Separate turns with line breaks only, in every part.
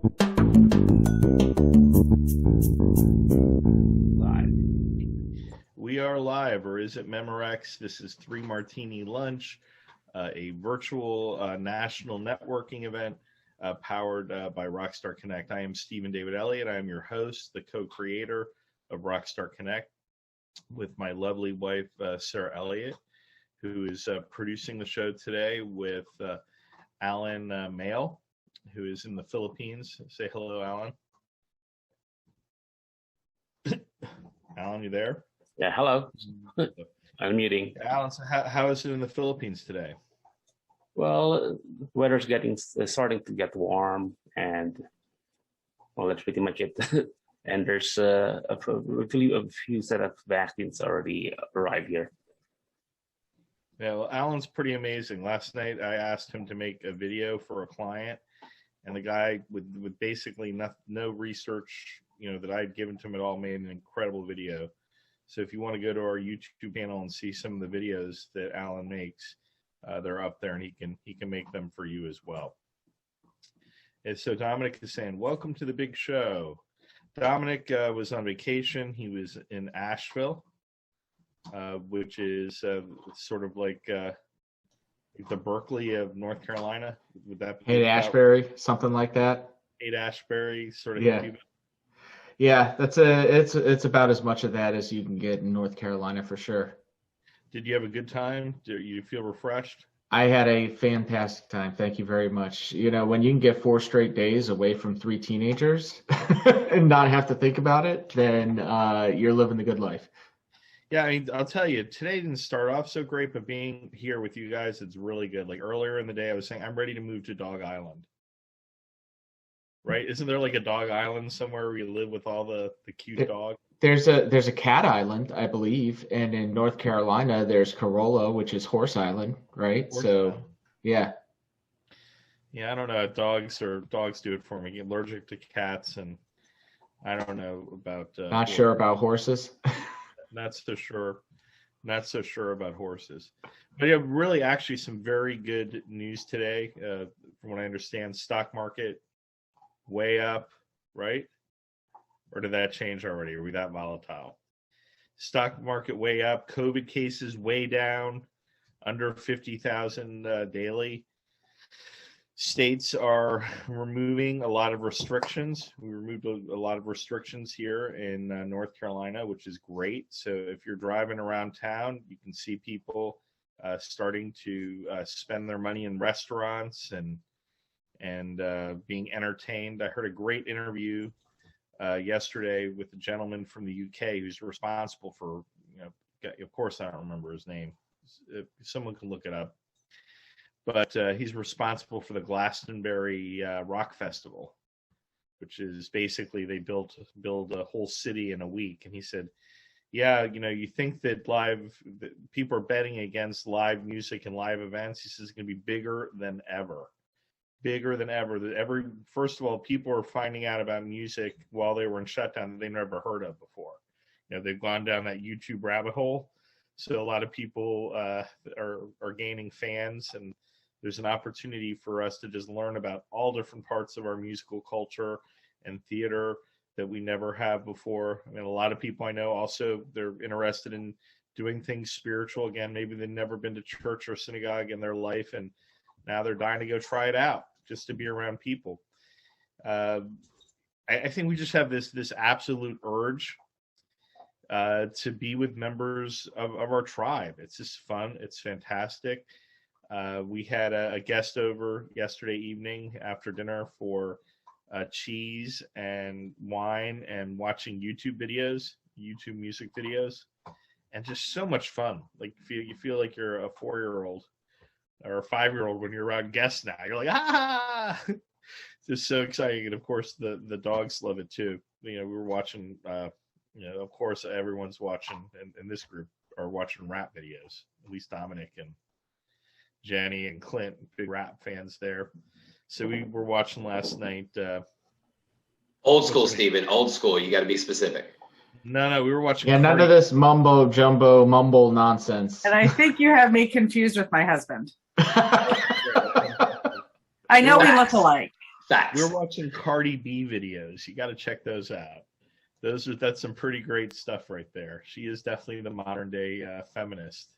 We are live, or is it Memorex? This is 3 Martini Lunch, a virtual national networking event powered by Rockstar Connect. I am Stephen David Elliott. I am your host, the co-creator of Rockstar Connect, with my lovely wife, Sarah Elliott, who is producing the show today with Alan Mail, who is in the Philippines. Say hello, Alan. Alan, you there?
Yeah, hello. I'm muting.
Alan, so how is it in the Philippines today?
Well, the weather's starting to get warm, and well, that's pretty much it. And there's a few set of vaccines already arrived here.
Yeah, well, Alan's pretty amazing. Last night I asked him to make a video for a client, and the guy with basically no research, that I had given to him at all, made an incredible video. So if you want to go to our YouTube channel and see some of the videos that Alan makes, they're up there, and he can make them for you as well. And so Domenic is saying, welcome to the big show. Domenic was on vacation. He was in Asheville, which is sort of like the Berkeley of North Carolina. Would that be
Haight-Ashbury, something like that?
Haight-Ashbury, sort of.
Yeah. Yeah, it's about as much of that as you can get in North Carolina for sure.
Did you have a good time? Do you feel refreshed?
I had a fantastic time. Thank you very much. When you can get 4 straight days away from 3 teenagers and not have to think about it, then you're living the good life.
Yeah, I mean, I'll tell you, today didn't start off so great, but being here with you guys, it's really good. Like earlier in the day, I was saying, I'm ready to move to Dog Island. Right? Isn't there like a dog island somewhere where you live with all the cute dogs?
There's a cat island, I believe, and in North Carolina there's Corolla, which is Horse Island, right? Yeah.
Yeah, I don't know. Dogs do it for me. I'm allergic to cats, and I don't know about.
Not sure about horses.
Not so sure about horses. But yeah, really, actually, some very good news today. From what I understand, stock market way up, right? Or did that change already? Are we that volatile? Stock market way up. COVID cases way down, under 50,000 daily. States are removing a lot of restrictions. We removed a lot of restrictions here in North Carolina, which is great. So if you're driving around town, you can see people starting to spend their money in restaurants and being entertained. I heard a great interview yesterday with a gentleman from the UK who's responsible for, of course I don't remember his name. Someone can look it up. But he's responsible for the Glastonbury Rock Festival, which is basically they build a whole city in a week. And he said, yeah, you think that people are betting against live music and live events. He says it's going to be bigger than ever. First of all, people are finding out about music while they were in shutdown that they never heard of before. They've gone down that YouTube rabbit hole. So a lot of people are gaining fans, and there's an opportunity for us to just learn about all different parts of our musical culture and theater that we never have before. I mean, a lot of people I know also, they're interested in doing things spiritual. Again, maybe they've never been to church or synagogue in their life, and now they're dying to go try it out just to be around people. I think we just have this absolute urge to be with members of our tribe. It's just fun. It's fantastic. We had a guest over yesterday evening after dinner for cheese and wine and watching YouTube music videos, and just so much fun. Like you feel like you're a 4-year-old or a 5-year-old when you're around guests now. You're like, ah! It's just so exciting. And of course the dogs love it too. We were watching of course everyone's watching, and this group are watching rap videos, at least Domenic and Jenny and Clint, big rap fans there. So we were watching last night.
Old school, Stephen. Old school. You got to be specific.
No, we were watching.
Yeah, none of this mumbo jumbo mumble nonsense.
And I think you have me confused with my husband. I know we look alike.
Facts.
We're watching Cardi B videos. You got to check those out. That's some pretty great stuff right there. She is definitely the modern day feminist.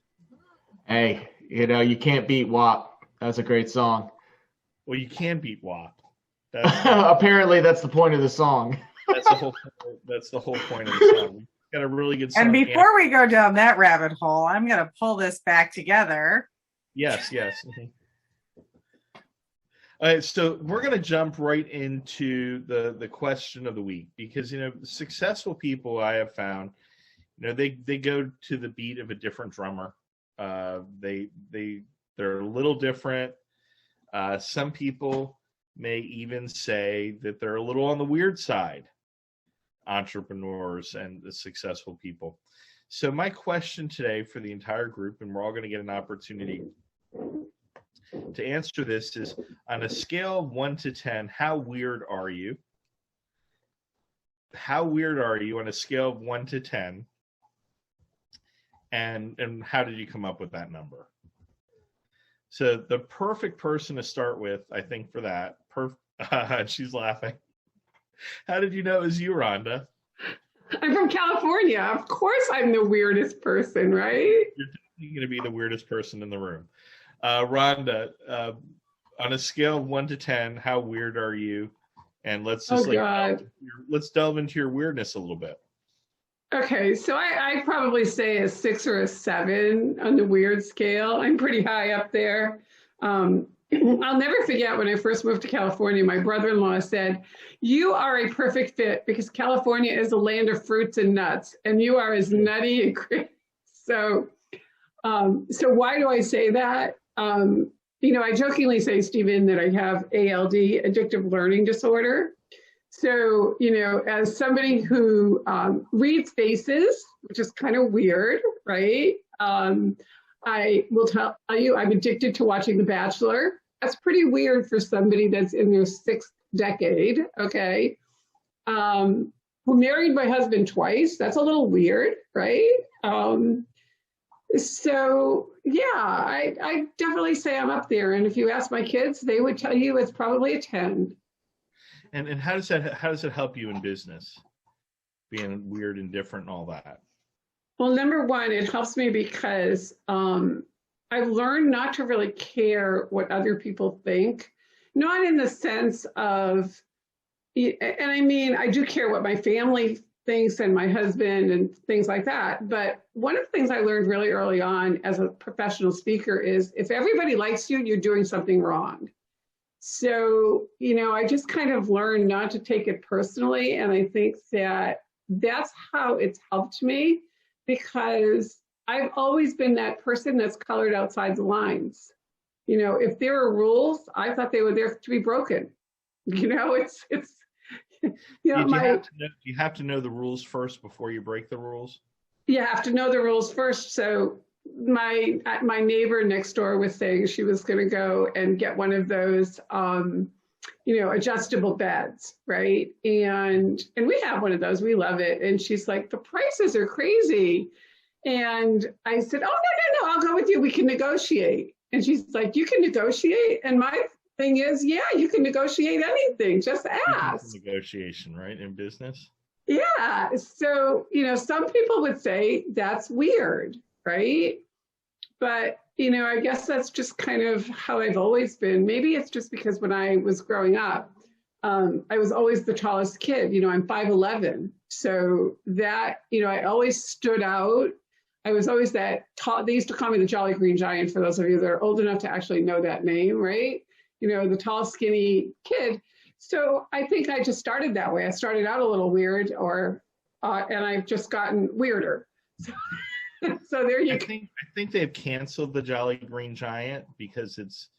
Hey, you can't beat WAP. That's a great song.
Well, you can beat WAP.
Apparently, that's the point of the song.
That's the whole point of the song. Got a really good song.
And before we go down that rabbit hole, I'm going to pull this back together.
Yes. Mm-hmm. All right, so we're going to jump right into the question of the week because successful people I have found, they go to the beat of a different drummer. They're a little different. Some people may even say that they're a little on the weird side, entrepreneurs and the successful people. So my question today for the entire group, and we're all going to get an opportunity to answer this, is on a scale of 1 to 10, how weird are you? How weird are you on a scale of 1 to 10? And how did you come up with that number? So the perfect person to start with, I think, for that, she's laughing. How did you know it was you, Rhonda?
I'm from California. Of course I'm the weirdest person, right?
You're going to be the weirdest person in the room. Rhonda, on a scale of 1 to 10, how weird are you? And let's just let's delve into your weirdness a little bit.
Okay, so I probably say a 6 or a 7 on the weird scale. I'm pretty high up there. I'll never forget when I first moved to California, my brother-in-law said, "You are a perfect fit because California is a land of fruits and nuts, and you are as nutty and crazy." So why do I say that? I jokingly say, Stephen, that I have ALD, addictive learning disorder. So, as somebody who reads faces, which is kind of weird, right? I will tell you I'm addicted to watching The Bachelor. That's pretty weird for somebody that's in their 6th decade, okay? Who married my husband twice. That's a little weird, right? So, yeah, I definitely say I'm up there. And if you ask my kids, they would tell you it's probably a 10.
And how does it help you in business, being weird and different and all that?
Well, number one, it helps me because I've learned not to really care what other people think, not in the sense of, and I mean, I do care what my family thinks and my husband and things like that. But one of the things I learned really early on as a professional speaker is if everybody likes you, you're doing something wrong. So, I just kind of learned not to take it personally. And I think that that's how it's helped me because I've always been that person that's colored outside the lines. If there are rules, I thought they were there to be broken. It's
you have to know the rules first before you break the rules?
You have to know the rules first. So my neighbor next door was saying she was going to go and get one of those, adjustable beds, right? And we have one of those. We love it. And she's like, the prices are crazy. And I said, oh, no, I'll go with you. We can negotiate. And she's like, you can negotiate? And my thing is, yeah, you can negotiate anything. Just ask.
Negotiation, right, in business?
Yeah. So, some people would say that's weird, right? But, I guess that's just kind of how I've always been. Maybe it's just because when I was growing up, I was always the tallest kid. I'm 5'11". So that, I always stood out. I was always that tall. They used to call me the Jolly Green Giant, for those of you that are old enough to actually know that name, right? The tall, skinny kid. So I think I just started that way. I started out a little weird, and I've just gotten weirder. So there you go.
I think they've canceled the Jolly Green Giant because it's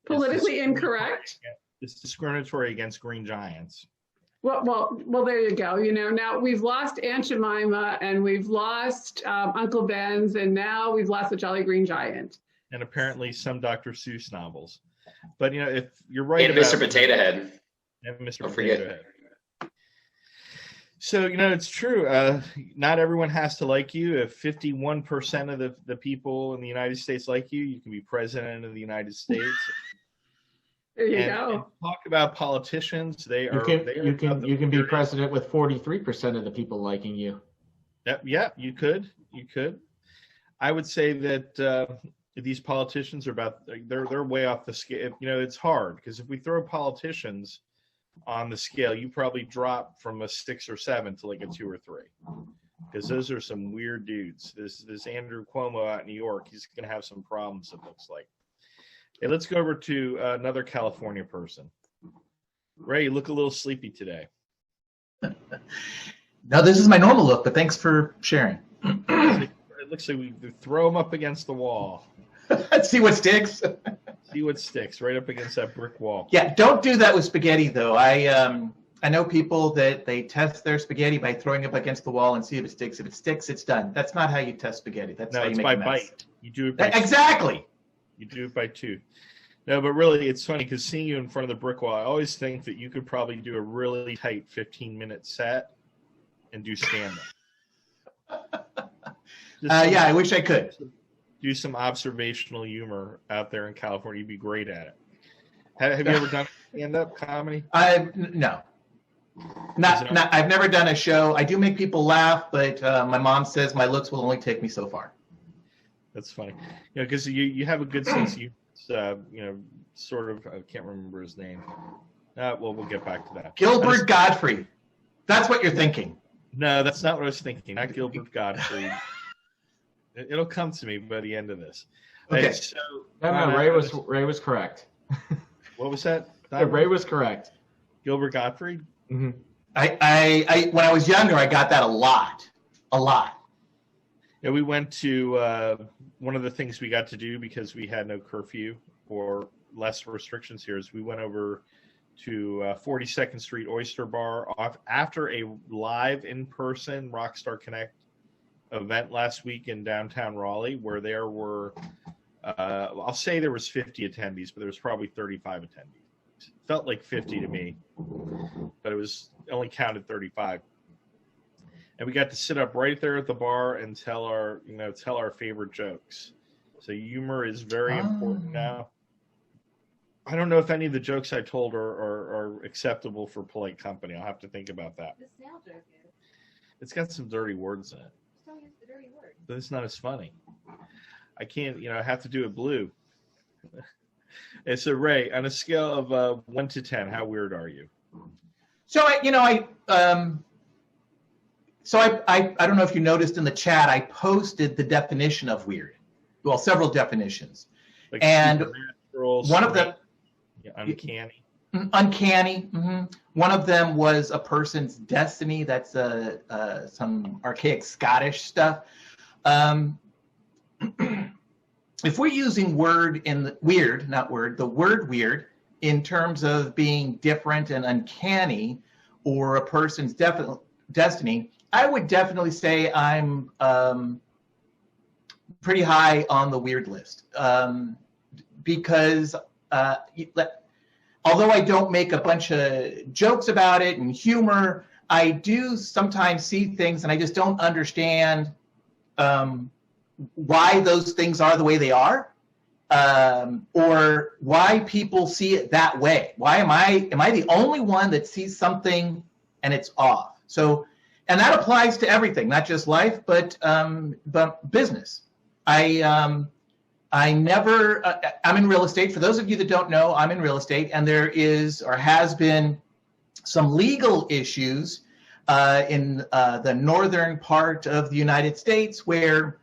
politically incorrect.
It's discriminatory against green giants.
Well, there you go. Now we've lost Aunt Jemima and we've lost Uncle Ben's, and now we've lost the Jolly Green Giant.
And apparently some Dr. Seuss novels. But if you're right,
and Mr. Potato Head.
And Mr.
Don't
Potato
forget.
Head. So, it's true. Not everyone has to like you. If 51% of the people in the United States like you, you can be president of the United States.
There you
And
go.
talk about politicians. They
You
are.
can
they are
you
about the
can be
weirdest.
president with 43% of the people liking you.
Yeah, you could. You could. I would say that these politicians are they're way off the scale. You know, it's hard because if we throw politicians on the scale, you probably drop from a 6 or 7 to like a 2 or 3, because those are some weird dudes. This Andrew Cuomo out in New York, he's going to have some problems, it looks like. Hey, let's go over to another California person. Ray, you look a little sleepy today.
No, this is my normal look, but thanks for sharing.
It looks like we throw him up against the wall.
Let's see what sticks.
See what sticks right up against that brick wall.
Yeah, don't do that with spaghetti, though. I know people that they test their spaghetti by throwing it up against the wall and see if it sticks. If it sticks, it's done. That's not how you test spaghetti. That's
No,
how you
it's
make
by
a mess.
bite. You do it by
Exactly.
You do it by 2. No, but really, it's funny because seeing you in front of the brick wall, I always think that you could probably do a really tight 15-minute set and do stand-up.
Yeah, I wish I could.
Do some observational humor out there in California. You'd be great at it. Have you ever done stand-up comedy?
No. I've never done a show. I do make people laugh, but my mom says my looks will only take me so far.
That's funny. You know, because you have a good sense of sort of, I can't remember his name. Well, we'll get back to that.
Gilbert Godfrey. That's what you're thinking.
No, that's not what I was thinking. Not Gilbert Godfrey. It'll come to me by the end of this.
Okay.
Hey, so,
No, Ray was correct.
What was that?
Ray was correct.
Gilbert Godfrey?
Mm-hmm.
I when I was younger, I got that a lot.
Yeah, we went to one of the things we got to do because we had no curfew or less restrictions here is we went over to 42nd Street Oyster Bar after a live in-person Rockstar Connect event last week in downtown Raleigh, where there were, I'll say there was 50 attendees, but there was probably 35 attendees. It felt like 50 to me, but it was only counted 35. And we got to sit up right there at the bar and tell our favorite jokes. So humor is very important now. I don't know if any of the jokes I told are acceptable for polite company. I'll have to think about that.
The snail joke is.
It's got some dirty words in it.
Don't use the dirty word.
But it's not as funny. I can't, I have to do it blue. And so, Ray, on a scale of 1 to 10, how weird are you?
So I don't know if you noticed in the chat, I posted the definition of weird. Well, several definitions.
Like
And
supernatural,
one of them,
uncanny.
uncanny. One of them was a person's destiny. That's some archaic Scottish stuff. If we're using the word weird in terms of being different and uncanny, or a person's destiny, I would definitely say I'm pretty high on the weird list, because although I don't make a bunch of jokes about it and humor, I do sometimes see things and I just don't understand why those things are the way they are, or why people see it that way. Why am I the only one that sees something and it's off? So, and that applies to everything, not just life, but business. I'm in real estate. For those of you that don't know, I'm in real estate, and there is or has been some legal issues in the northern part of the United States where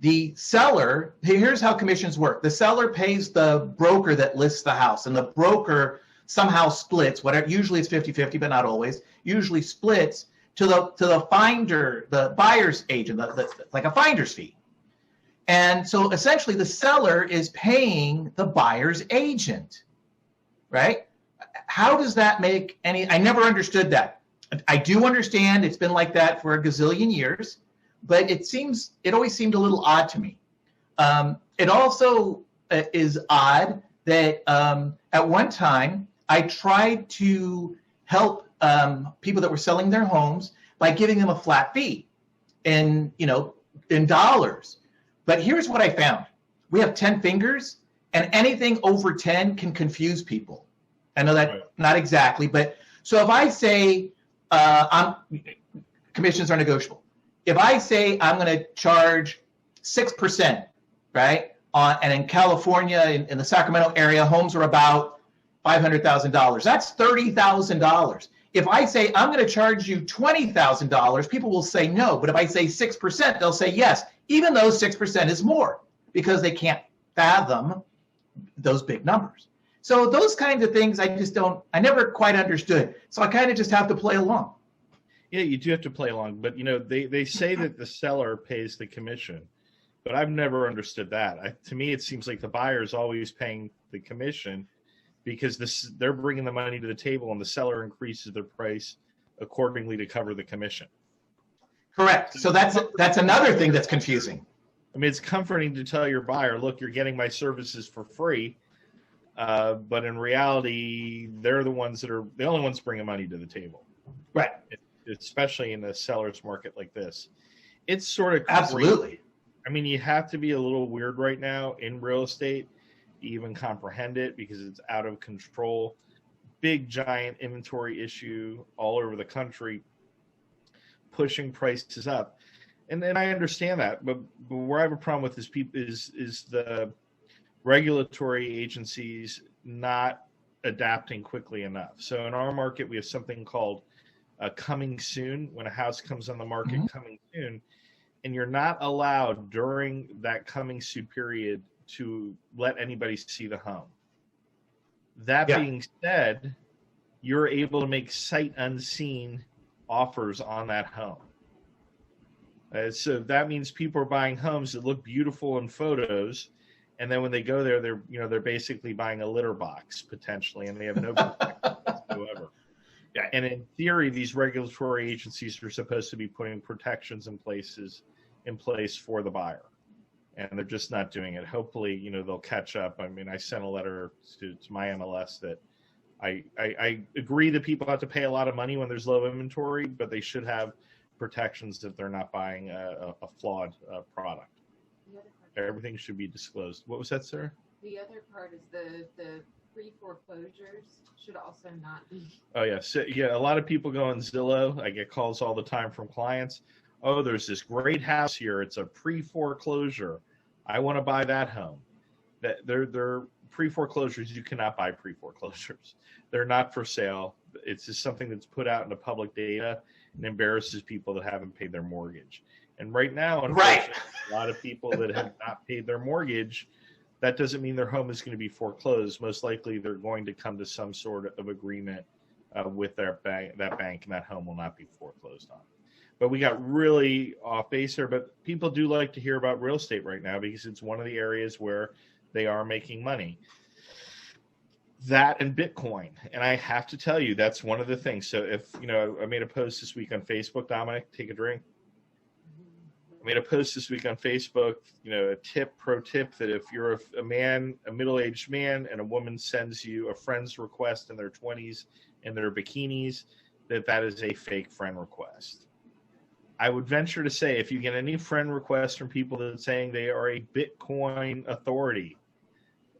the seller, here's how commissions work. The seller pays the broker that lists the house, and the broker somehow splits, whatever, usually it's 50-50, but not always, usually splits to the finder, the buyer's agent, like a finder's fee. And so essentially the seller is paying the buyer's agent, right? How does that make any, I never understood that. I do understand it's been like that for a gazillion years, but it always seemed a little odd to me. It also is odd that at one time I tried to help people that were selling their homes by giving them a flat fee in dollars. But here's what I found. We have 10 fingers, and anything over 10 can confuse people. I know that not exactly, but so if I say commissions are negotiable. If I say I'm going to charge 6%, right? And in California, in the Sacramento area, homes are about $500,000. That's $30,000. If I say I'm going to charge you $20,000, people will say no. But if I say 6%, they'll say yes, even though 6% is more, because they can't fathom those big numbers. So those kinds of things I never quite understood. So I kind of just have to play along.
Yeah, you do have to play along. But, they say that the seller pays the commission. But I've never understood that. To me, it seems like the buyer is always paying the commission because they're bringing the money to the table and the seller increases their price accordingly to cover the commission.
Correct. So that's another thing that's confusing.
I mean, it's comforting to tell your buyer, look, you're getting my services for free. But in reality, they're the only ones bringing money to the table.
Right.
Especially in a seller's market like this. It's sort of
absolutely.
Crazy. I mean, you have to be a little weird right now in real estate to even comprehend it because it's out of control. Big, giant inventory issue all over the country, pushing prices up. And I understand that, but where I have a problem with this is the regulatory agencies not adapting quickly enough. So in our market, we have something called coming soon. When a house comes on the market, coming soon, and you're not allowed during that coming soon period to let anybody see the home. That being said, you're able to make sight unseen offers on that home. So that means people are buying homes that look beautiful in photos, and then when they go there, they're basically buying a litter box potentially, and they have no protection whatsoever. Yeah. And in theory, these regulatory agencies are supposed to be putting protections in place for the buyer, and they're just not doing it. Hopefully, they'll catch up. I mean, I sent a letter to my MLS that I agree that people have to pay a lot of money when there's low inventory, but they should have protections if they're not buying a flawed product. Everything should be disclosed. What was that, sir?
The other part is the pre-foreclosures should also not be.
Oh, yeah. So, a lot of people go on Zillow. I get calls all the time from clients. Oh, there's this great house here. It's a pre-foreclosure. I want to buy that home. They're pre-foreclosures. You cannot buy pre-foreclosures. They're not for sale. It's just something that's put out in the public data and embarrasses people that haven't paid their mortgage. And right now, unfortunately, a lot of people that have not paid their mortgage, that doesn't mean their home is going to be foreclosed. Most likely, they're going to come to some sort of agreement with their bank, and that home will not be foreclosed on. But we got really off base here. But people do like to hear about real estate right now because it's one of the areas where they are making money. That and Bitcoin. And I have to tell you, that's one of the things. So if, I made a post this week on Facebook, Domenic, take a drink. I made a post this week on Facebook, a pro tip that if you're a middle-aged man and a woman sends you a friend's request in their 20s in their bikinis, that is a fake friend request. I would venture to say if you get any friend requests from people that are saying they are a Bitcoin authority,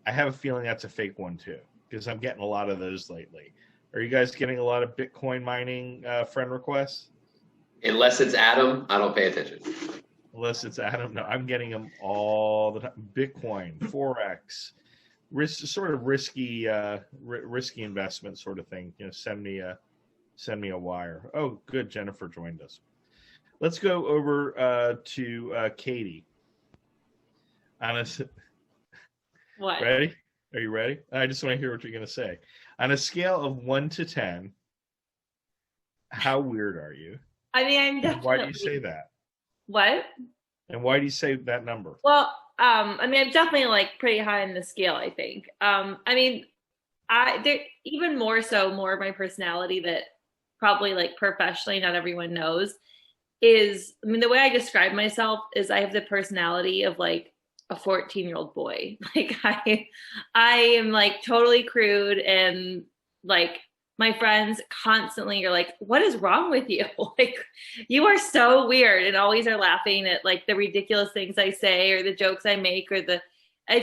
I have a feeling that's a fake one too, because I'm getting a lot of those lately. Are you guys getting a lot of Bitcoin mining friend requests?
Unless it's Adam, I don't pay attention.
Unless it's Adam, no, I'm getting them all the time. Bitcoin, Forex, sort of risky investment sort of thing. Send me a wire. Oh, good, Jennifer joined us. Let's go over to Katie.
What?
Ready? Are you ready? I just want to hear what you're going to say. On a scale of 1 to 10, how weird are you?
I mean, I'm definitely.
Why do you say that?
What?
And why do you say that number?
Well, I mean, I'm definitely pretty high on the scale, I think. I mean, even more of my personality that probably professionally not everyone knows is, I mean, the way I describe myself is I have the personality of a 14-year-old boy. I am totally crude, and my friends constantly are like, what is wrong with you? You are so weird, and always are laughing at the ridiculous things I say or the jokes I make or I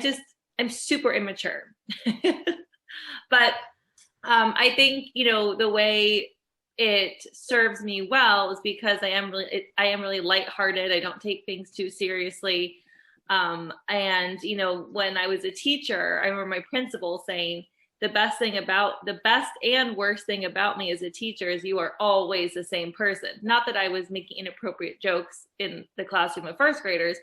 I'm super immature. But I think, the way it serves me well is because I am really lighthearted. I don't take things too seriously. And, when I was a teacher, I remember my principal saying, the best and worst thing about me as a teacher is you are always the same person. Not that I was making inappropriate jokes in the classroom of first graders,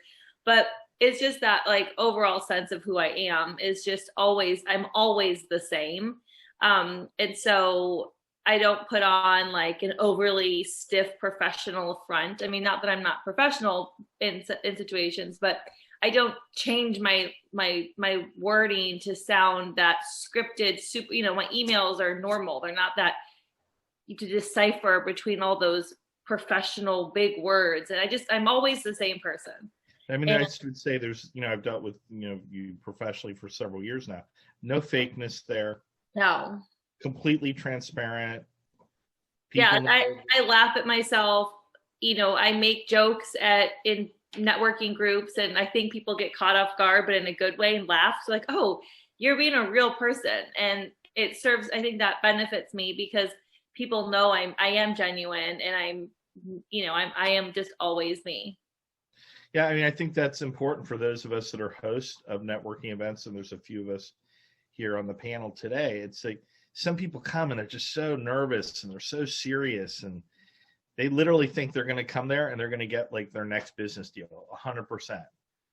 but it's just that like overall sense of who I am is just I'm always the same. And so I don't put on like an overly stiff professional front. I mean, not that I'm not professional in situations, but I don't change my wording to sound that scripted, super, my emails are normal. They're not that you to decipher between all those professional big words. And I'm always the same person.
I mean, I would say there's, I've dealt with, you professionally for several years now. No fakeness there.
No.
Completely transparent.
I laugh at myself. I make jokes in networking groups, and I think people get caught off guard, but in a good way, and laugh. So like, oh, you're being a real person, and it serves. I think that benefits me because people know I am genuine, and I am just always me.
Yeah, I mean, I think that's important for those of us that are hosts of networking events, and there's a few of us here on the panel today. It's like some people come and are just so nervous and they're so serious, and they literally think they're going to come there and they're going to get like their next business deal 100%.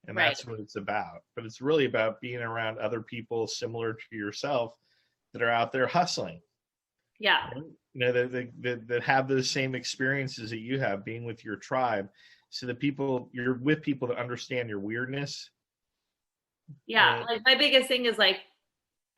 And that's what it's about. But it's really about being around other people similar to yourself that are out there hustling.
Yeah.
That have those same experiences that you have, being with your tribe. So you're with people that understand your weirdness.
Yeah. Like my biggest thing is like,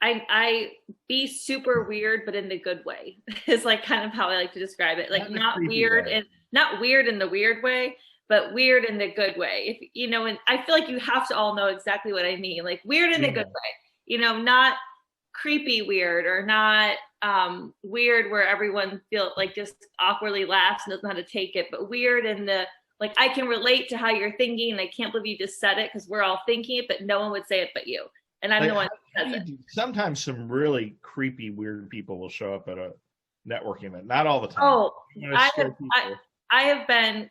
I be super weird, but in the good way is like kind of how I like to describe it. Like not weird in the weird way, but weird in the good way. If and I feel like you have to all know exactly what I mean. Like weird in the good way, not creepy weird or not weird where everyone feels like just awkwardly laughs and doesn't know how to take it, but weird in the like I can relate to how you're thinking and I can't believe you just said it because we're all thinking it, but no one would say it but you. And I'm the one who says it.
Sometimes some really creepy, weird people will show up at a networking event. Not all the time.
Oh, I have been,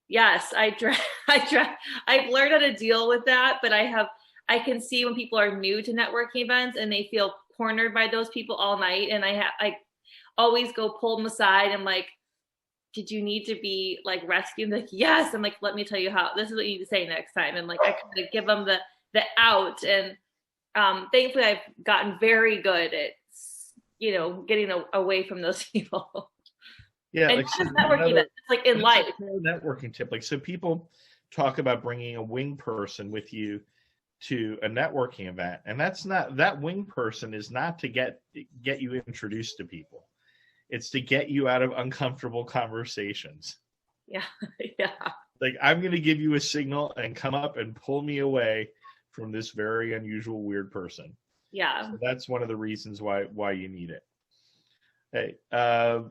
yes, I've learned how to deal with that, but I can see when people are new to networking events and they feel cornered by those people all night. And I always go pull them aside and like, did you need to be like rescued? Like, yes. I'm like, let me tell you how, this is what you need to say next time. And like, I kind of give them the out. And thankfully I've gotten very good at, getting away from those people.
Yeah.
And networking events, like in life.
Networking tip. Like, so people talk about bringing a wing person with you to a networking event. And that wing person is not to get you introduced to people. It's to get you out of uncomfortable conversations.
Yeah. Yeah.
Like, I'm going to give you a signal and come up and pull me away from this very unusual, weird person.
Yeah.
So that's one of the reasons why you need it. Hey,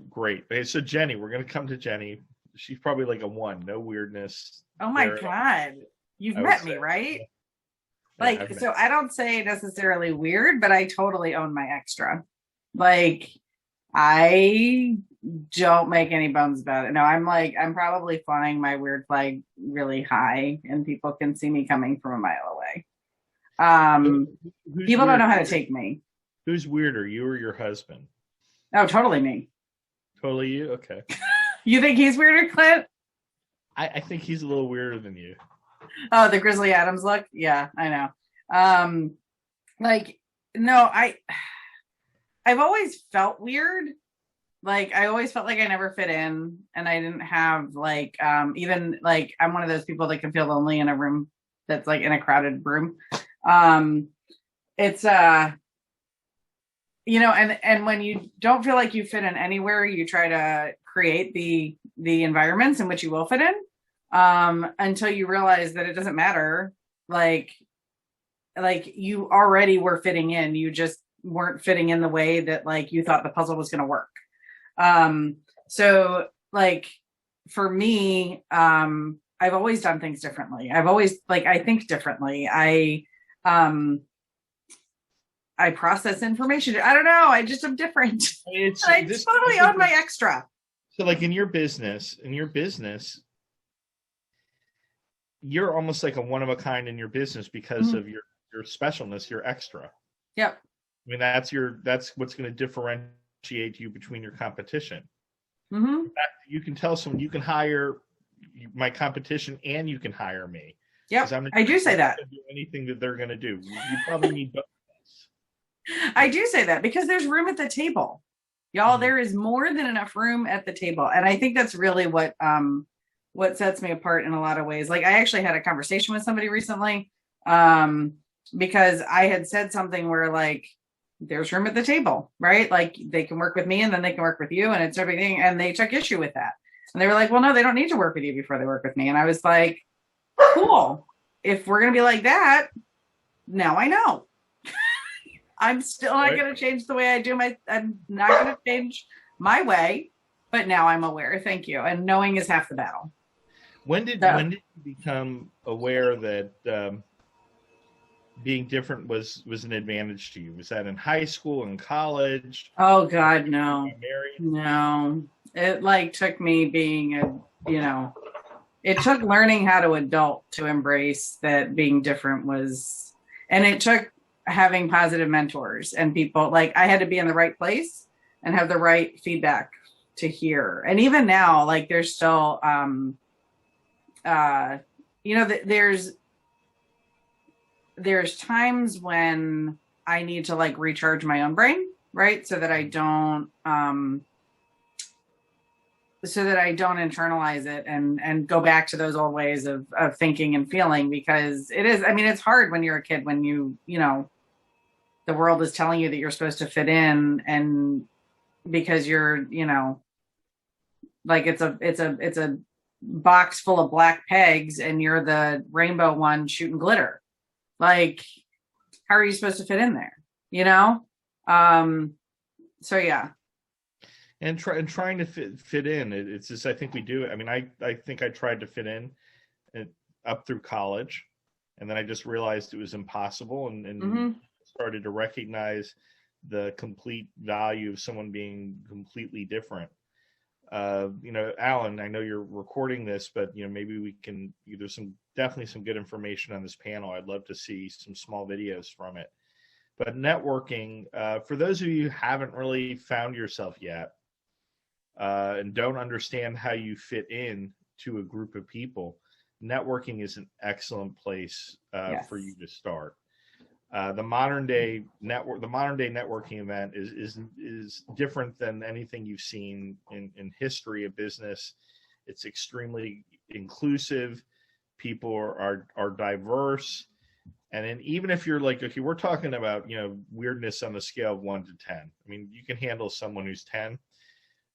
great. Okay, so Jenny, we're going to come to Jenny. She's probably like a 1, no weirdness.
Oh my God. You've met me, right? Like, so I don't say necessarily weird, but I totally own my extra. Like, I don't make any bones about it. No, I'm probably flying my weird flag really high and people can see me coming from a mile away. People don't know how to take me.
Who's weirder, you or your husband?
Oh, totally me.
Totally you? Okay.
You think he's weirder, Clint?
I think he's a little weirder than you.
Oh, the Grizzly Adams look? Yeah, I know. No, I've always felt weird. Like, I always felt like I never fit in, and I didn't have, like, even, like, I'm one of those people that can feel lonely in a room that's, like, in a crowded room. It's, and when you don't feel like you fit in anywhere, you try to create the environments in which you will fit in, until you realize that it doesn't matter. Like you already were fitting in, you just weren't fitting in the way that like you thought the puzzle was going to work. So like for me, I've always done things differently. I've always I think differently. I process information. I don't know. I just am different. I totally own my extra.
So like in your business, you're almost like a one of a kind in your business because of your specialness, your extra.
Yep.
I mean, that's what's going to differentiate you between your competition.
Mm-hmm.
You can tell someone you can hire my competition and you can hire me.
Yep. I do say that.
Do anything that they're going to do. You probably need both.
I do say that because there's room at the table. Y'all, there is more than enough room at the table. And I think that's really what sets me apart in a lot of ways. Like I actually had a conversation with somebody recently because I had said something where like, there's room at the table, right? Like they can work with me and then they can work with you and it's everything. And they took issue with that. And they were like, well, no, they don't need to work with you before they work with me. And I was like, cool. If we're going to be like that, now I know. I'm still not going to change the way I do I'm not going to change my way, but now I'm aware. Thank you. And knowing is half the battle.
When did you become aware that being different was an advantage to you? Was that in high school, in college?
Oh God, no. No. It like took me being it took learning how to adult to embrace that being different was, and it took having positive mentors and people. Like I had to be in the right place and have the right feedback to hear. And even now, like there's still there's times when I need to like recharge my own brain, right? So that I don't internalize it and go back to those old ways of thinking and feeling, because it's hard when you're a kid, when you the world is telling you that you're supposed to fit in, and because you're, like it's a box full of black pegs and you're the rainbow one shooting glitter. Like, how are you supposed to fit in there? So yeah.
And trying to fit in, it's just, I think we do. I mean, I think I tried to fit in up through college, and then I just realized it was impossible, and started to recognize the complete value of someone being completely different. Alan, I know you're recording this, but maybe we can. There's definitely some good information on this panel. I'd love to see some small videos from it. But networking, for those of you who haven't really found yourself yet, and don't understand how you fit in to a group of people, networking is an excellent place for you to start. The modern day networking event is different than anything you've seen in history of business. It's extremely inclusive. People are diverse. And then even if you're like, okay, we're talking about, weirdness on the scale of 1 to 10. I mean, you can handle someone who's 10,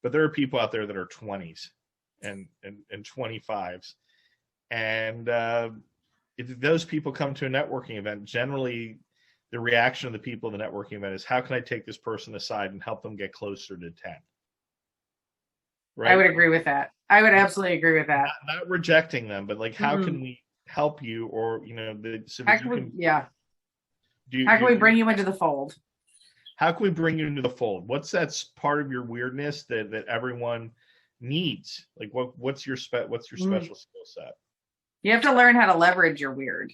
but there are people out there that are 20s and 25s. And if those people come to a networking event, generally the reaction of the people at the networking event is, how can I take this person aside and help them get closer to 10? Right?
I would agree with that. I would absolutely agree with that.
Not rejecting them, but like, how can we help you? Or, how can
we bring you into the fold?
How can we bring you into the fold? What's that part of your weirdness that everyone needs? Like, what's your special skill set?
You have to learn how to leverage your weird.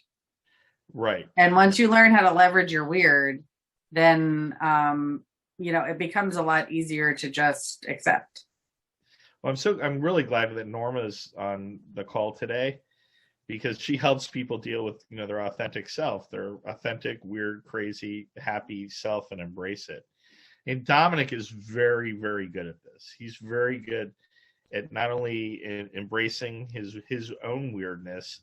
Right.
And once you learn how to leverage your weird, then, it becomes a lot easier to just accept.
Well, I'm really glad that Norma's on the call today, because she helps people deal with, their authentic self, their authentic, weird, crazy, happy self, and embrace it. And Domenic is very, very good at this. He's very good at not only embracing his own weirdness,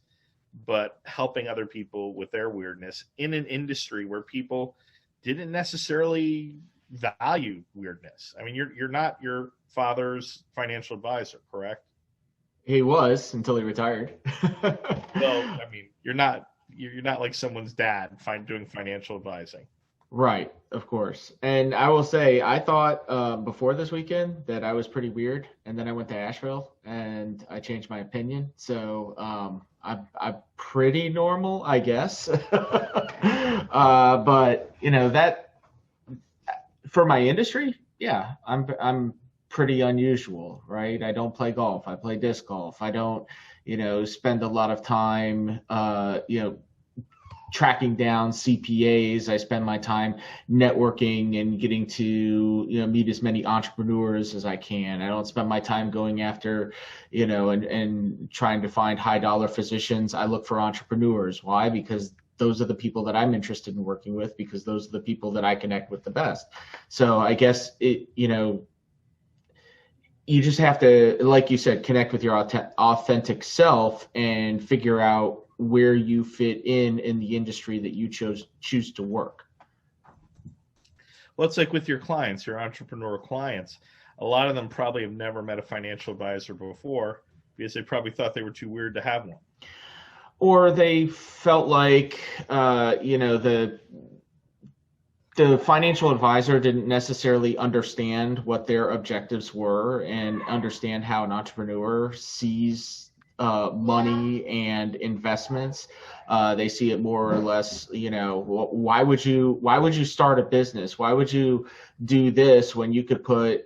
but helping other people with their weirdness in an industry where people didn't necessarily value weirdness. I mean, you're not your father's financial advisor, correct?
He was, until he retired.
Well, I mean, you're not like someone's dad doing financial advising.
Right, of course. And I will say, I thought before this weekend that I was pretty weird, and then I went to Asheville and I changed my opinion. So I'm pretty normal, I guess. But For my industry, yeah, I'm pretty unusual, right? I don't play golf. I play disc golf. I don't, spend a lot of time, tracking down CPAs. I spend my time networking and getting to, meet as many entrepreneurs as I can. I don't spend my time going after, and trying to find high dollar physicians. I look for entrepreneurs. Why? Because those are the people that I'm interested in working with, because those are the people that I connect with the best. So I guess you just have to, like you said, connect with your authentic self and figure out where you fit in the industry that you choose to work.
Well, it's like with your clients, your entrepreneur clients. A lot of them probably have never met a financial advisor before because they probably thought they were too weird to have one.
Or they felt like, the financial advisor didn't necessarily understand what their objectives were and understand how an entrepreneur sees money and investments. They see it more or less, why would you start a business? Why would you do this when you could put,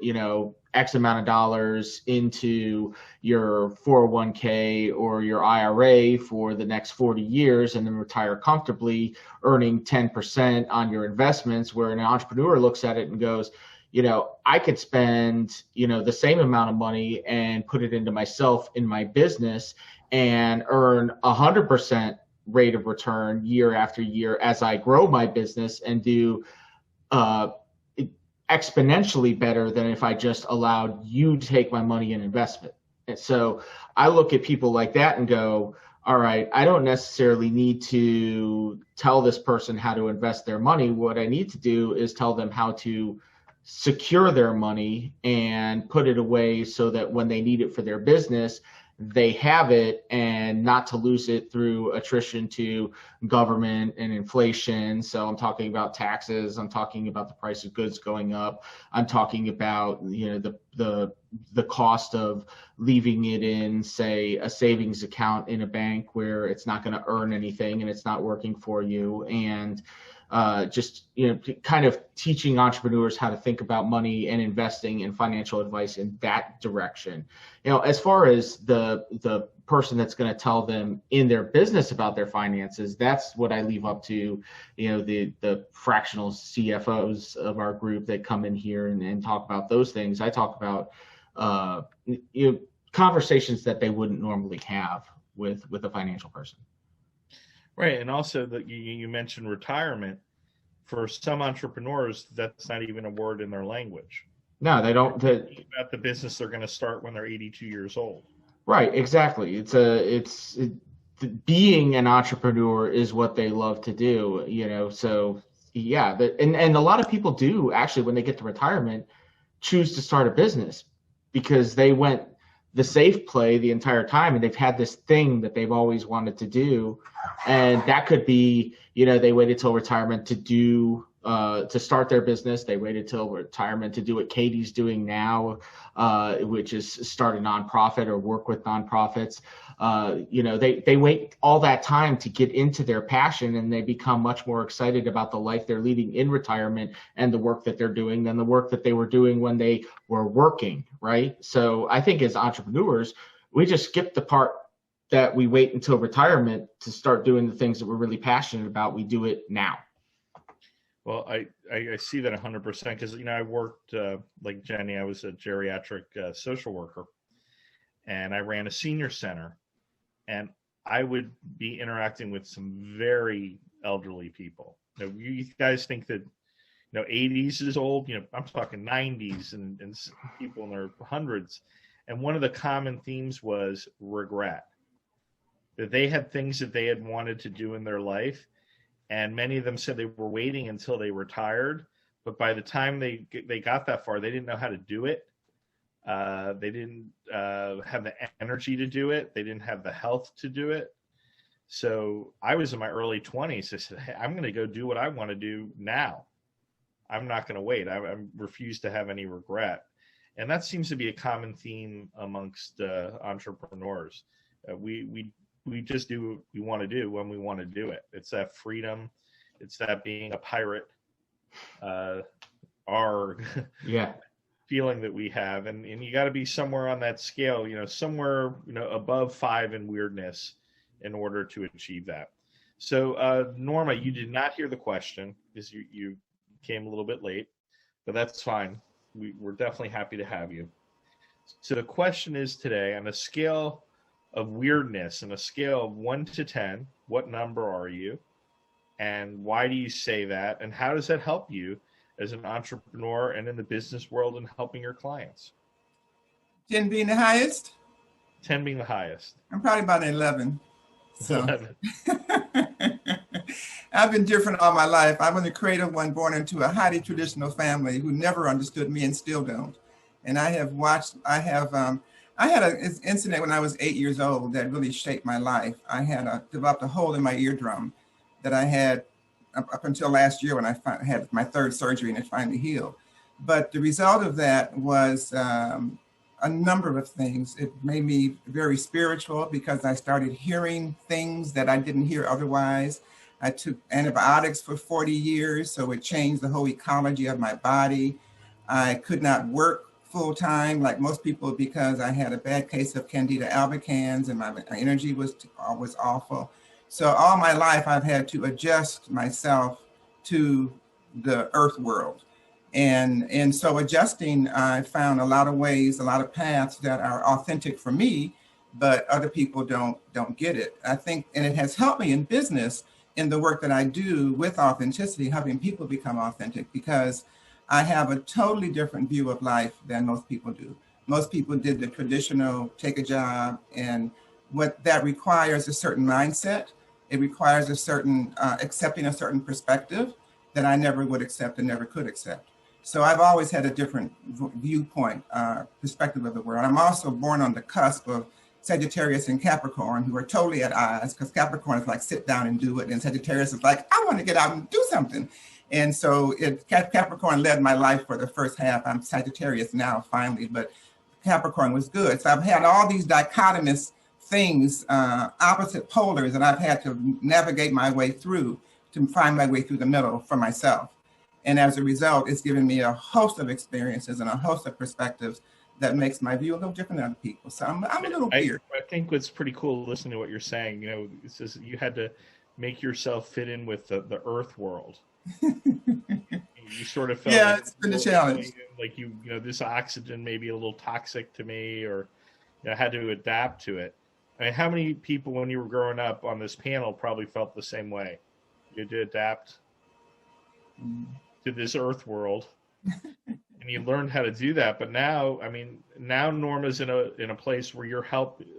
X amount of dollars into your 401k or your IRA for the next 40 years and then retire comfortably, earning 10% on your investments, where an entrepreneur looks at it and goes, I could spend, the same amount of money and put it into myself in my business and earn 100% rate of return year after year as I grow my business and do exponentially better than if I just allowed you to take my money and investment. And so I look at people like that and go, all right, I don't necessarily need to tell this person how to invest their money. What I need to do is tell them how to secure their money and put it away so that when they need it for their business, they have it, and not to lose it through attrition to government and inflation. So I'm talking about taxes. I'm talking about the price of goods going up. I'm talking about, the cost of leaving it in, say, a savings account in a bank where it's not going to earn anything and it's not working for you. And just kind of teaching entrepreneurs how to think about money and investing and financial advice in that direction. As far as the person that's going to tell them in their business about their finances, that's what I leave up to the fractional CFOs of our group that come in here and talk about those things. I talk about conversations that they wouldn't normally have with a financial person.
Right, and also that you mentioned retirement. For some entrepreneurs, that's not even a word in their language.
No, they don't.
About the business they're going to start when they're 82 years old.
Right, exactly. Being an entrepreneur is what they love to do. So yeah, and a lot of people do actually, when they get to retirement, choose to start a business because they went the safe play the entire time and they've had this thing that they've always wanted to do. And that could be, they waited till retirement to start their business. They waited till retirement to do what Katie's doing now, which is start a nonprofit or work with nonprofits. They wait all that time to get into their passion, and they become much more excited about the life they're leading in retirement and the work that they're doing than the work that they were doing when they were working, right? So I think as entrepreneurs, we just skip the part that we wait until retirement to start doing the things that we're really passionate about. We do it now.
Well, I see that 100% because, I worked like Jenny, I was a geriatric social worker, and I ran a senior center, and I would be interacting with some very elderly people. You guys think that, 80s is old, I'm talking 90s and people in their hundreds. And one of the common themes was regret, that they had things that they had wanted to do in their life. And many of them said they were waiting until they retired, but by the time they got that far, they didn't know how to do it. They didn't have the energy to do it. They didn't have the health to do it. So I was in my early 20s. I said, hey, I'm going to go do what I want to do now. I'm not going to wait. I refuse to have any regret. And that seems to be a common theme amongst entrepreneurs. We just do what we want to do when we want to do it. It's that freedom. It's that being a pirate. our
Yeah.
feeling that we have, and you got to be somewhere on that scale, somewhere above 5 in weirdness in order to achieve that. So Norma, you did not hear the question because you came a little bit late, but that's fine. We're definitely happy to have you. So the question is today, on a scale of weirdness, on a scale of 1 to 10, what number are you, and why do you say that, and how does that help you as an entrepreneur and in the business world and helping your clients?
10 being the highest?
10 being the highest.
I'm probably about an 11. So
11.
I've been different all my life. I'm the creative one born into a highly traditional family who never understood me and still don't. And I had an incident when I was 8 years old that really shaped my life. I had developed a hole in my eardrum that I had up until last year when I had my 3rd surgery and it finally healed. But the result of that was a number of things. It made me very spiritual because I started hearing things that I didn't hear otherwise. I took antibiotics for 40 years, so it changed the whole ecology of my body. I could not work full time like most people because I had a bad case of Candida albicans and my energy was awful. So all my life I've had to adjust myself to the earth world. And so adjusting, I found a lot of ways, a lot of paths that are authentic for me, but other people don't get it. I think, and it has helped me in business in the work that I do with authenticity, helping people become authentic, because I have a totally different view of life than most people do. Most people did the traditional take a job, and what that requires a certain mindset. It requires a certain accepting a certain perspective that I never would accept and never could accept. So I've always had a different viewpoint, perspective of the world. I'm also born on the cusp of Sagittarius and Capricorn, who are totally at odds, because Capricorn is like, sit down and do it. And Sagittarius is like, I want to get out and do something. And so Capricorn led my life for the first half. I'm Sagittarius now, finally, but Capricorn was good. So I've had all these dichotomous things, opposite polars, and I've had to navigate my way through to find my way through the middle for myself. And as a result, it's given me a host of experiences and a host of perspectives that makes my view a little different than other people. So I'm a little weird.
I think what's pretty cool listening to what you're saying, it's just, you had to make yourself fit in with the earth world. You sort of felt
yeah, it's been a challenge.
Like this oxygen may be a little toxic to me, or had to adapt to it. I mean, how many people when you were growing up on this panel probably felt the same way? You had to adapt to this earth world, and you learned how to do that. But now, now Norma's in a place where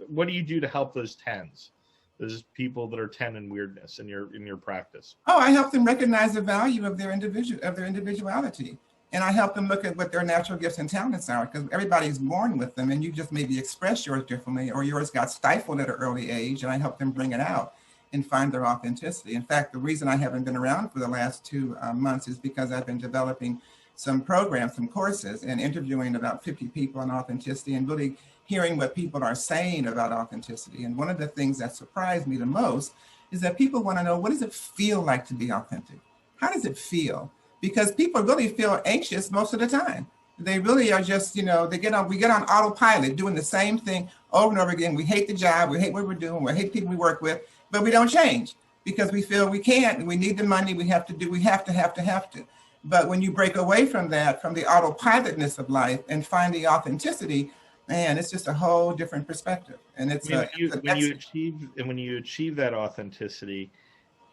what do you do to help those 10s? Those people that are 10 in weirdness in your practice?
Oh, I help them recognize the value of their individuality. And I help them look at what their natural gifts and talents are, because everybody's born with them, and you just maybe express yours differently, or yours got stifled at an early age, and I help them bring it out and find their authenticity. In fact, the reason I haven't been around for the last 2 months is because I've been developing some programs, some courses, and interviewing about 50 people on authenticity and really hearing what people are saying about authenticity. And one of the things that surprised me the most is that people want to know, what does it feel like to be authentic? How does it feel? Because people really feel anxious most of the time. They really are just, we get on autopilot doing the same thing over and over again. We hate the job, we hate what we're doing, we hate people we work with, but we don't change because we feel we can't, and we need the money, we have to. But when you break away from that, from the autopilotness of life and find the authenticity, man, it's just a whole different perspective. And it's when
you achieve that authenticity,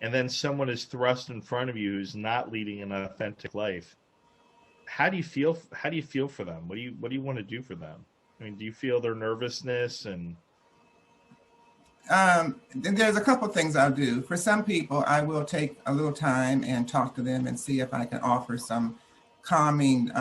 and then someone is thrust in front of you who's not leading an authentic life, how do you feel? How do you feel for them? What do you want to do for them? Do you feel their nervousness? And
there's a couple things I'll do. For some people, I will take a little time and talk to them and see if I can offer some calming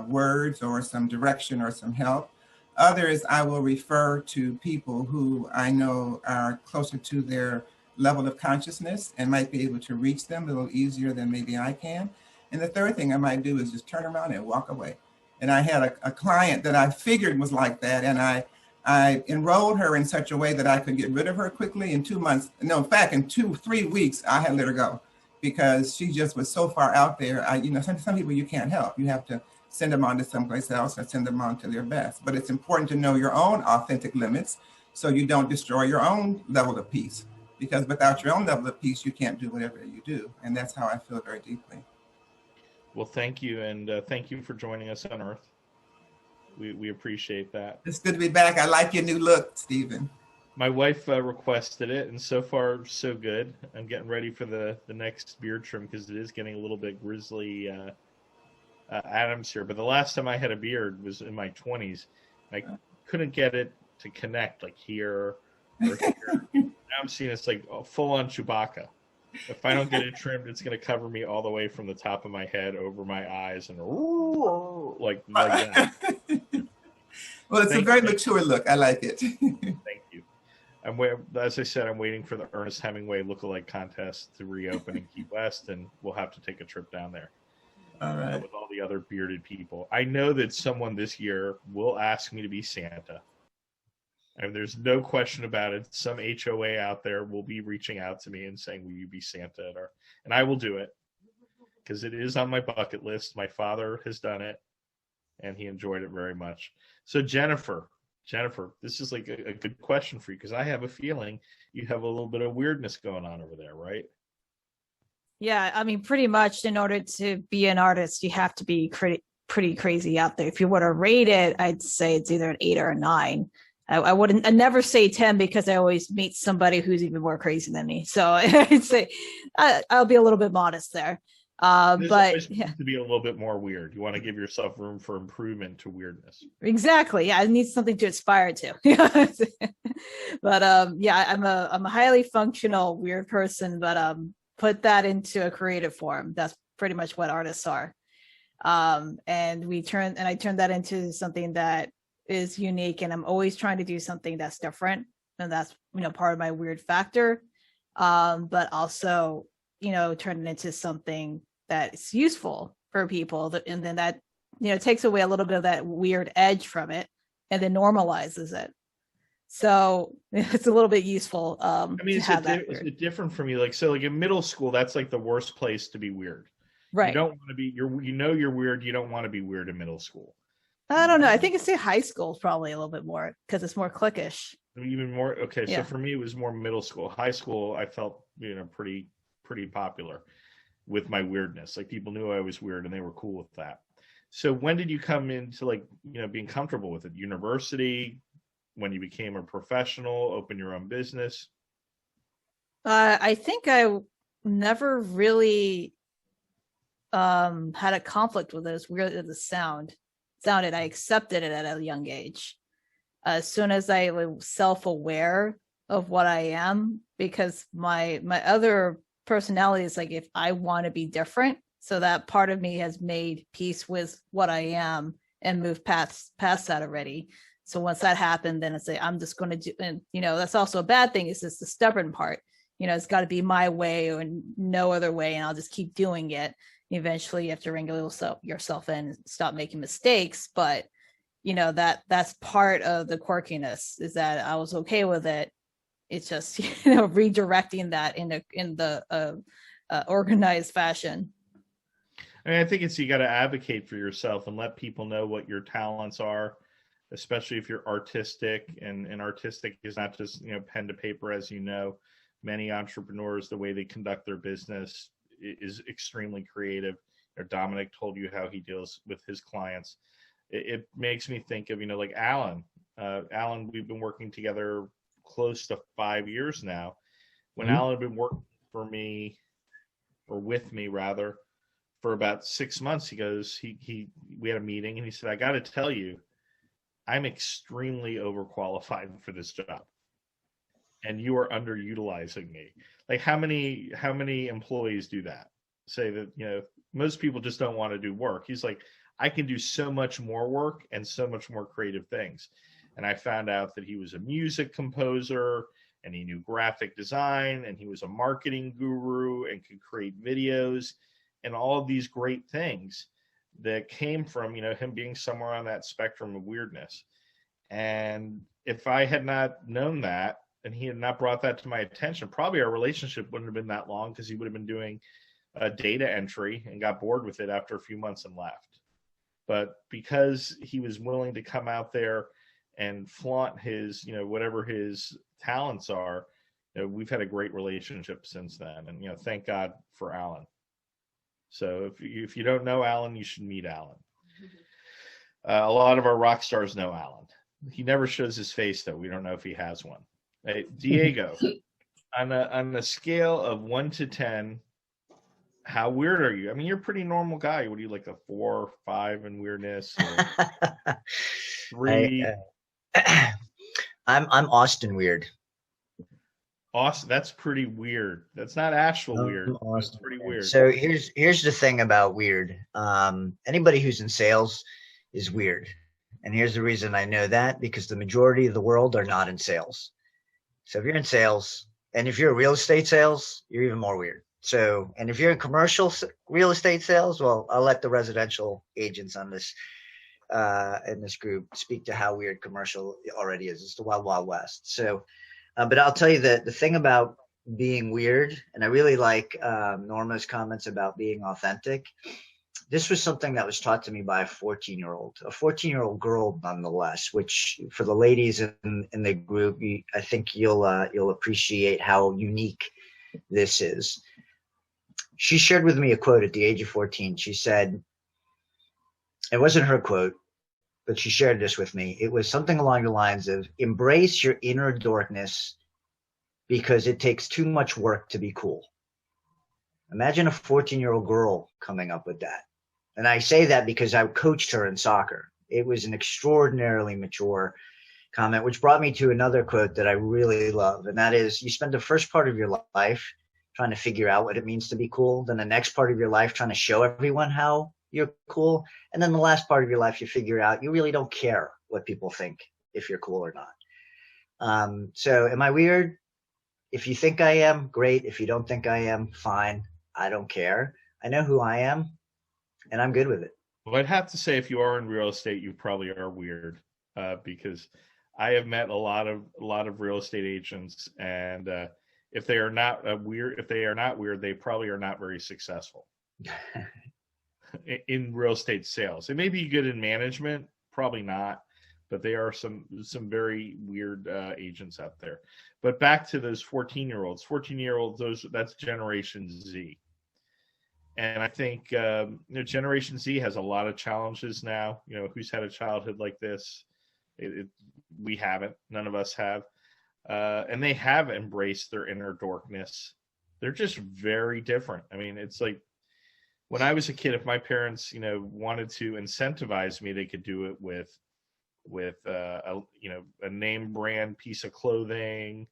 words or some direction or some help. Others, I will refer to people who I know are closer to their level of consciousness and might be able to reach them a little easier than maybe I can. And the third thing I might do is just turn around and walk away. And I had a client that I figured was like that, and I enrolled her in such a way that I could get rid of her quickly in 2 months. No, in fact, in 3 weeks, I had let her go. because she just was so far out there. Some people you can't help. You have to send them on to someplace else or send them on to their best. But it's important to know your own authentic limits so you don't destroy your own level of peace. Because without your own level of peace, you can't do whatever you do. And that's how I feel very deeply.
Well, thank you. And thank you for joining us on Earth. We appreciate that.
It's good to be back. I like your new look, Stephen.
My wife requested it, and so far, so good. I'm getting ready for the next beard trim because it is getting a little bit grizzly Adams here. But the last time I had a beard was in my 20s. I couldn't get it to connect like here or here. Now I'm seeing it's like full-on Chewbacca. If I don't get it trimmed, it's going to cover me all the way from the top of my head over my eyes and like that.
Well, it's a very mature look. I like it.
Thank you. As I said, I'm waiting for the Ernest Hemingway lookalike contest to reopen in Key West, and we'll have to take a trip down there.
All right.
With all the other bearded people. I know that someone this year will ask me to be Santa. And there's no question about it. Some HOA out there will be reaching out to me and saying, will you be Santa at our... And I will do it because it is on my bucket list. My father has done it and he enjoyed it very much. So Jennifer, this is like a good question for you because I have a feeling you have a little bit of weirdness going on over there, right?
Yeah, I mean, pretty much in order to be an artist, you have to be pretty crazy out there. If you were to rate it, I'd say it's either an 8 or a 9. I'd never say 10 because I always meet somebody who's even more crazy than me. So I'd say I'll be a little bit modest there. But yeah,
to be a little bit more weird. You want to give yourself room for improvement to weirdness.
Exactly. Yeah, I need something to aspire to. But yeah, I'm a highly functional weird person, but put that into a creative form. That's pretty much what artists are. And I turned that into something that is unique, and I'm always trying to do something that's different, and that's part of my weird factor, but also turn it into something that's useful for people, and then that takes away a little bit of that weird edge from it and then normalizes it. So it's a little bit useful. I mean,
is it different from you? Like in middle school, that's like the worst place to be weird.
Right.
You don't want to be. You're weird. You don't want to be weird in middle school.
I don't know. I think it's high school is probably a little bit more because it's more cliquish.
Even more. Okay,
Yeah.
So for me, it was more middle school. High school, I felt pretty popular with my weirdness. Like people knew I was weird and they were cool with that. So when did you come into being comfortable with it? University, when you became a professional, open your own business?
I think I never really had a conflict with it. As weird as it sounded, I accepted it at a young age. As soon as I was self-aware of what I am, because my other personality is like, if I want to be different, so that part of me has made peace with what I am and moved past that already. So once that happened, then it's like, I'm just going to do, and that's also a bad thing. It's just the stubborn part. It's got to be my way or no other way, and I'll just keep doing it. Eventually you have to wrangle yourself in and stop making mistakes. But that's part of the quirkiness, is that I was okay with it. It's just redirecting that in the organized fashion.
I mean, I think you got to advocate for yourself and let people know what your talents are, especially if you're artistic, and artistic is not just pen to paper. As many entrepreneurs, the way they conduct their business is extremely creative. Domenic told you how he deals with his clients. It makes me think of like Alan. Alan, we've been working together close to 5 years now. When Alan had been working for me, or with me rather, for about 6 months, he goes, we had a meeting and he said, I got to tell you, I'm extremely overqualified for this job, and you are underutilizing me. Like how many employees do that? Say that, most people just don't want to do work. He's like, I can do so much more work and so much more creative things. And I found out that he was a music composer, and he knew graphic design, and he was a marketing guru and could create videos and all of these great things that came from, him being somewhere on that spectrum of weirdness. And if I had not known that, and he had not brought that to my attention, probably our relationship wouldn't have been that long, because he would have been doing data entry and got bored with it after a few months and left. But because he was willing to come out there and flaunt his, whatever his talents are, we've had a great relationship since then. And, thank God for Alan. So if you don't know Alan, you should meet Alan. A lot of our rock stars know Alan. He never shows his face, though. We don't know if he has one. Hey, Diego, on a scale of 1 to 10, how weird are you? I mean, you're a pretty normal guy. What do you like, a 4 or 5 in weirdness? Or 3?
I'm Austin weird.
Austin, that's pretty weird. That's not Asheville weird. That's pretty weird.
So here's the thing about weird. Anybody who's in sales is weird. And here's the reason I know that, because the majority of the world are not in sales. So if you're in sales, and if you're real estate sales, you're even more weird. So, and if you're in commercial real estate sales, well, I'll let the residential agents on this in this group speak to how weird commercial already is. It's the wild, wild west. So, but I'll tell you that the thing about being weird, and I really like Norma's comments about being authentic. This was something that was taught to me by a 14-year-old girl, nonetheless, which for the ladies in the group, I think you'll appreciate how unique this is. She shared with me a quote at the age of 14. She said, it wasn't her quote, but she shared this with me. It was something along the lines of, embrace your inner dorkness because it takes too much work to be cool. Imagine a 14-year-old girl coming up with that. And I say that because I coached her in soccer. It was an extraordinarily mature comment, which brought me to another quote that I really love. And that is, you spend the first part of your life trying to figure out what it means to be cool. Then the next part of your life trying to show everyone how you're cool. And then the last part of your life, you figure out you really don't care what people think if you're cool or not. So am I weird? If you think I am, great. If you don't think I am, fine. I don't care. I know who I am. And I'm good with it.
Well, I'd have to say, if you are in real estate, you probably are weird, because I have met a lot of real estate agents, and if they are not weird, they probably are not very successful in real estate sales. They may be good in management, probably not, but they are some very weird agents out there. But back to those 14-year-olds. 14-year-olds, that's Generation Z. And I think Generation Z has a lot of challenges now. Who's had a childhood like this? We haven't. None of us have. And they have embraced their inner dorkness. They're just very different. I mean, it's like when I was a kid, if my parents, wanted to incentivize me, they could do it with a name brand piece of clothing,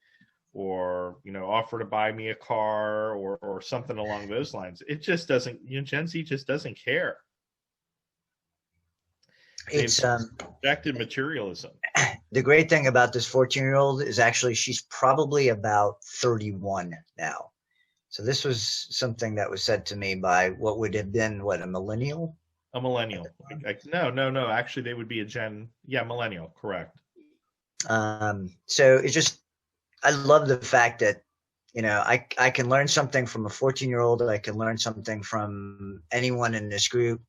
or offer to buy me a car, or something along those lines. It just doesn't. Gen Z just doesn't care.
It's
rejected materialism.
The great thing about this 14-year-old is actually she's probably about 31 now. So this was something that was said to me by what would have been a millennial.
A millennial. No. Actually, they would be a millennial. Correct.
So it's just. I love the fact that, I can learn something from a 14-year-old. I can learn something from anyone in this group.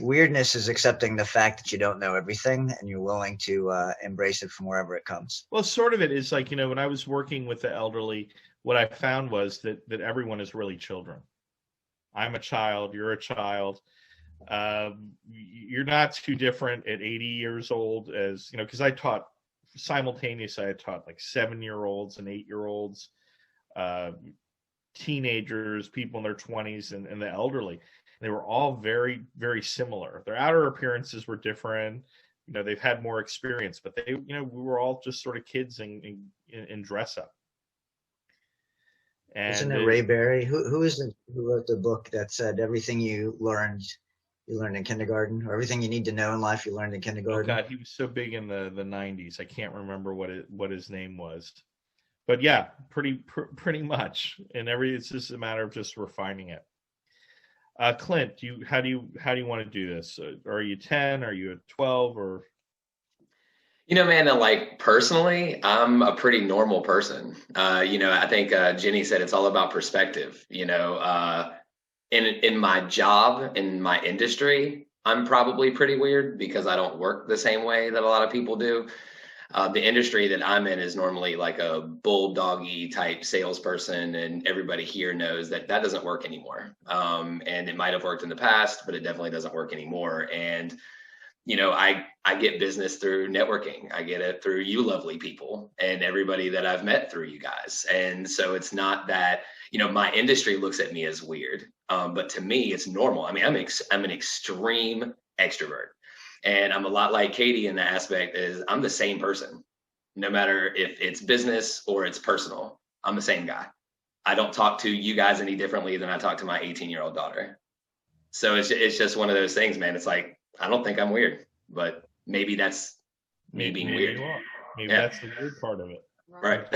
Weirdness is accepting the fact that you don't know everything and you're willing to embrace it from wherever it comes.
Well, sort of it is like, when I was working with the elderly, what I found was that everyone is really children. I'm a child. You're a child. You're not too different at 80 years old as, because I taught simultaneously. I taught like 7-year-olds and 8-year-olds, teenagers, people in their 20s, and the elderly. They were all very, very similar. Their outer appearances were different. They've had more experience, but we were all just sort of kids in dress up. And
isn't it Ray Berry? Who wrote the book that said everything you learned in kindergarten, or everything you need to know in life you learned in kindergarten?
Oh God, he was so big in the 90s. I can't remember what his name was, but yeah, pretty much. And it's just a matter of just refining it. Clint, how do you want to do this? Are you 10? Are you at 12? Or
Man, like personally, I'm a pretty normal person. I think Jenny said it's all about perspective. In my job, in my industry, I'm probably pretty weird because I don't work the same way that a lot of people do. The industry that I'm in is normally like a bulldoggy type salesperson, and everybody here knows that doesn't work anymore. And it might have worked in the past, but it definitely doesn't work anymore. And I get business through networking. I get it through you lovely people and everybody that I've met through you guys. And so it's not that, my industry looks at me as weird, but to me, it's normal. I mean, I'm an extreme extrovert, and I'm a lot like Katie in the aspect is I'm the same person, no matter if it's business or it's personal. I'm the same guy. I don't talk to you guys any differently than I talk to my 18-year-old daughter. So it's just one of those things, man. It's like, I don't think I'm weird, but maybe that's me being weird.
Maybe that's the weird part of it.
Right.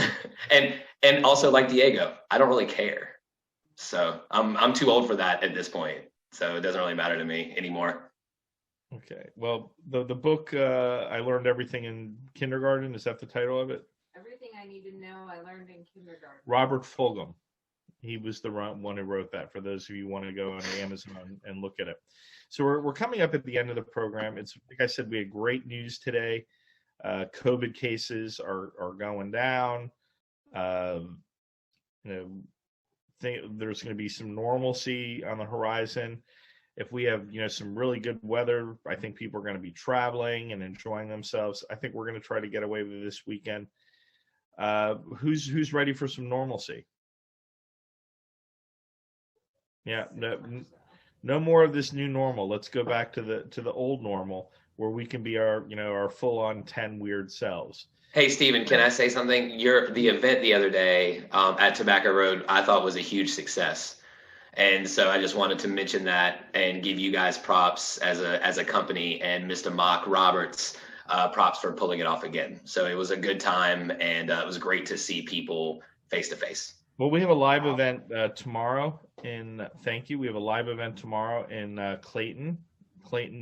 and also like Diego, I don't really care. So I'm too old for that at this point. So it doesn't really matter to me anymore.
Okay. Well, the book, I Learned Everything in Kindergarten. Is that the title of it?
Everything I Need to Know I Learned in Kindergarten.
Robert Fulghum. He was the one who wrote that, for those of you who want to go on Amazon and look at it. So we're coming up at the end of the program. It's like I said, we had great news today. COVID cases are going down. There's going to be some normalcy on the horizon. If we have some really good weather, I think people are going to be traveling and enjoying themselves. I think we're going to try to get away with this weekend. Who's ready for some normalcy? Yeah, no more of this new normal. Let's go back to the old normal where we can be our full-on 10 weird selves.
Hey, Stephen, can I say something? The event the other day at Tobacco Road, I thought was a huge success. And so I just wanted to mention that and give you guys props as a company, and Mr. Mock Roberts props for pulling it off again. So it was a good time, and it was great to see people face to face.
Well, we have a live event tomorrow we have a live event tomorrow in Clayton,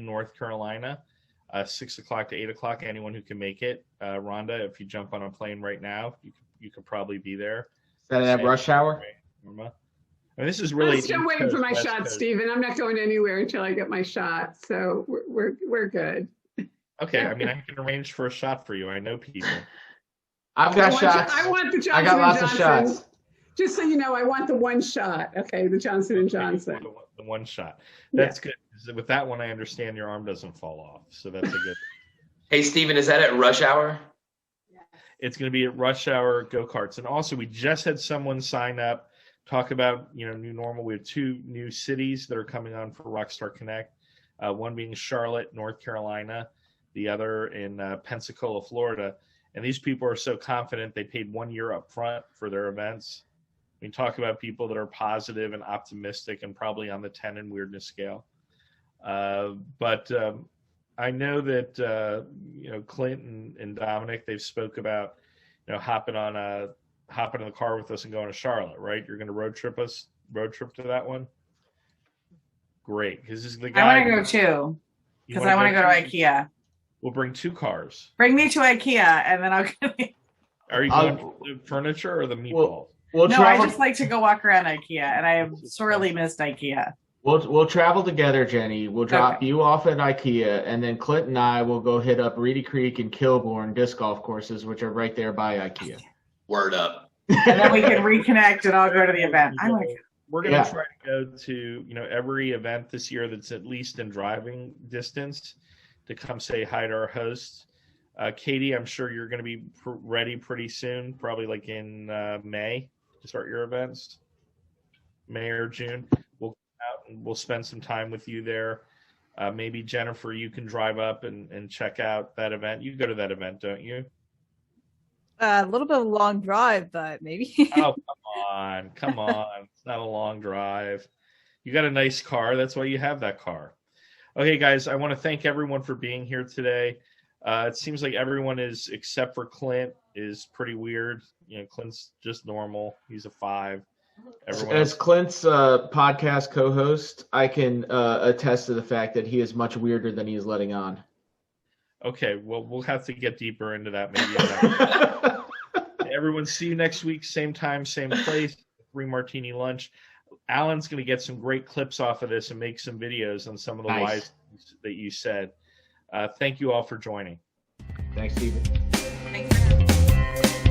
North Carolina, 6 o'clock to 8 o'clock. Anyone who can make it. Rhonda, if you jump on a plane right now, you could probably be there.
Is that at rush hour?
Norma. I mean, this is really.
I'm still waiting for my shot, Stephen. I'm not going anywhere until I get my shot. So we're good.
Okay, I mean, I can arrange for a shot for you. I know people.
I've got shots.
I want the Johnson
I got lots
Johnson.
of shots.
Just so you know, I want the one shot. Okay, the Johnson & Johnson.
The one shot. That's good. With that one, I understand your arm doesn't fall off. So that's a good.
Hey, Stephen, is that at rush hour?
It's going to be at rush hour go-karts. And also, we just had someone sign up, talk about, new normal. We have 2 new cities that are coming on for Rockstar Connect. One being Charlotte, North Carolina. The other in Pensacola, Florida. And these people are so confident they paid 1 year up front for their events. We talk about people that are positive and optimistic and probably on the 10 in weirdness scale. But I know that, Clint and Domenic, they've spoke about, hopping in the car with us and going to Charlotte, right? You're going to road trip to that one? Great. Because this is the guy.
I want to go too. Because I want to go to IKEA.
We'll bring 2 cars.
Bring me to IKEA and then I'll get
Are you going for the furniture or the meatballs?
I just like to go walk around IKEA, and I have sorely missed IKEA.
We'll travel together, Jenny. We'll drop you off at IKEA, and then Clint and I will go hit up Reedy Creek and Kilbourne disc golf courses, which are right there by IKEA.
Word up.
And then we can reconnect, and I'll go to the event.
We're going to try to go to every event this year that's at least in driving distance to come say hi to our hosts. Katie, I'm sure you're going to be ready pretty soon, probably like in May to start your events, May or June. We'll come out and we'll spend some time with you there. Maybe Jennifer, you can drive up and check out that event. You go to that event, don't you?
A little bit of a long drive, but maybe.
Oh, come on. It's not a long drive. You got a nice car. That's why you have that car. Okay, guys, I want to thank everyone for being here today. It seems like everyone is, except for Clint, is pretty weird. Clint's just normal. He's a 5.
As Clint's podcast co-host, I can attest to the fact that he is much weirder than he is letting on.
Okay, well, we'll have to get deeper into that maybe. Everyone, see you next week, same time, same place, free martini lunch. Alan's going to get some great clips off of this and make some videos on some of the wise things that you said. Thank you all for joining.
Thanks, Stephen.
Thanks for having me.